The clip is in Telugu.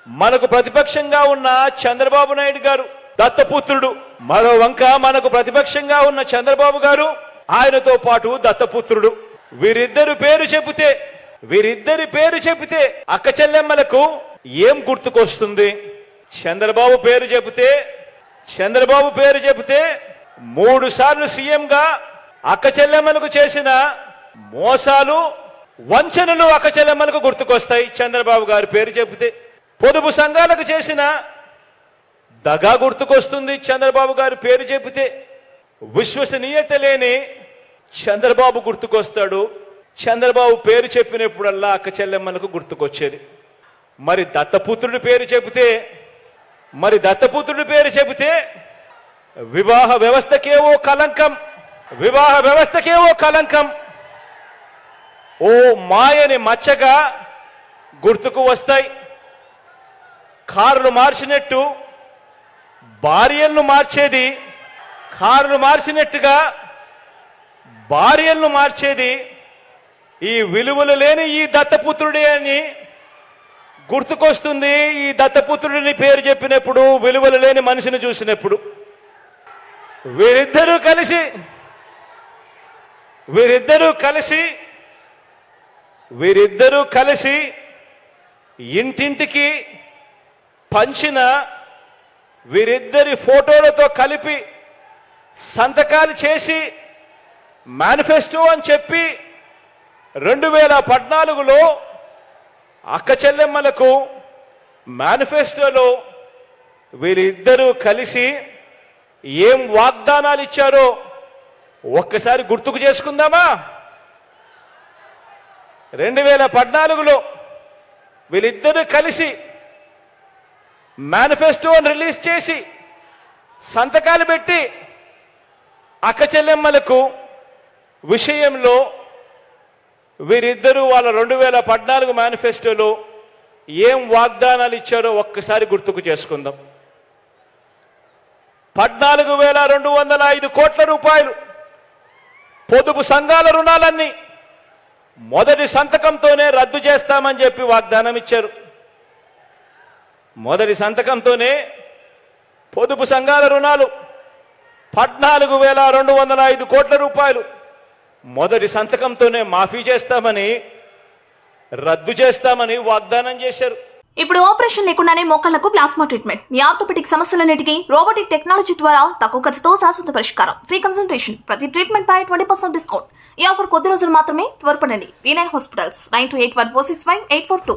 మనకు ప్రతిపక్షంగా ఉన్న చంద్రబాబు నాయుడు గారు దత్తపుత్రుడు, మరో వంక మనకు ప్రతిపక్షంగా ఉన్న చంద్రబాబు గారు ఆయనతో పాటు దత్తపుత్రుడు. వీరిద్దరి పేరు చెబితే అక్క చెల్లెమ్మలకు ఏం గుర్తుకొస్తుంది? చంద్రబాబు పేరు చెబితే 3 సార్లు సీఎంగా అక్క చెల్లెమ్మలకు చేసిన మోసాలు, వంచనలు అక్క చెల్లెమ్మలకు గుర్తుకొస్తాయి. చంద్రబాబు గారి పేరు చెబితే పొదుపు సంఘాలకు చేసిన దగా గుర్తుకొస్తుంది. చంద్రబాబు గారి పేరు చెబితే విశ్వసనీయత లేని చంద్రబాబు గుర్తుకొస్తాడు. చంద్రబాబు పేరు చెప్పినప్పుడల్లా అక్క చెల్లెమ్మలకు గుర్తుకొచ్చేది. మరి దత్తపుత్రుడి పేరు చెబితే వివాహ వ్యవస్థకేవో కలంకం, ఓ మాయని మచ్చగా గుర్తుకు వస్తాయి. కార్లు మార్చినట్టు భార్యలను మార్చేది ఈ విలువలు లేని ఈ దత్తపుత్రుడే అని గుర్తుకొస్తుంది. ఈ దత్తపుత్రుడిని పేరు చెప్పినప్పుడు, విలువలు లేని మనిషిని చూసినప్పుడు వీరిద్దరూ కలిసి ఇంటింటికి పంచిన వీరిద్దరి ఫోటోలతో కలిపి సంతకాలు చేసి మేనిఫెస్టో అని చెప్పి 2014లో అక్క చెల్లెమ్మలకు మేనిఫెస్టోలో వీరిద్దరూ కలిసి ఏం వాగ్దానాలు ఇచ్చారో ఒక్కసారి గుర్తుకు చేసుకుందామా? 2014లో వీళ్ళిద్దరూ కలిసి మేనిఫెస్టోని రిలీజ్ చేసి సంతకాలు పెట్టి అక్క చెల్లెమ్మలకు విషయంలో వీరిద్దరూ వాళ్ళ 2014 మేనిఫెస్టోలో ఏం వాగ్దానాలు ఇచ్చారో ఒక్కసారి గుర్తుకు చేసుకుందాం. 14,205 కోట్ల రూపాయలు పొదుపు సంఘాల రుణాలన్నీ మొదటి సంతకంతోనే రద్దు చేస్తామని చెప్పి వాగ్దానం ఇచ్చారు. మొదటి సంతకంతోనే పొదుపు సంఘాల రుణాలు 14,205 కోట్ల రూపాయలు మొదటి సంతకంతోనే మాఫీ చేస్తామని, రద్దు చేస్తామని వాగ్దానం చేశారు. ఇప్పుడు ఆపరేషన్ లేకుండానే మోకాళ్లకు ప్లాస్మా ట్రీట్మెంట్. మీ ఆర్థోపెటిక్ సమస్యలన్నిటికీ రోబోటిక్ టెక్నాలజీ ద్వారా తక్కువ ఖర్చుతో శాశ్వత పరిష్కారం. ఫ్రీ కన్సల్టేషన్, ప్రతి ట్రీట్మెంట్ పై 20% డిస్కౌంట్. ఈ ఆఫర్ కొద్ది రోజులు మాత్రమే. త్వరపడండి. V9 hospitals 9281465842.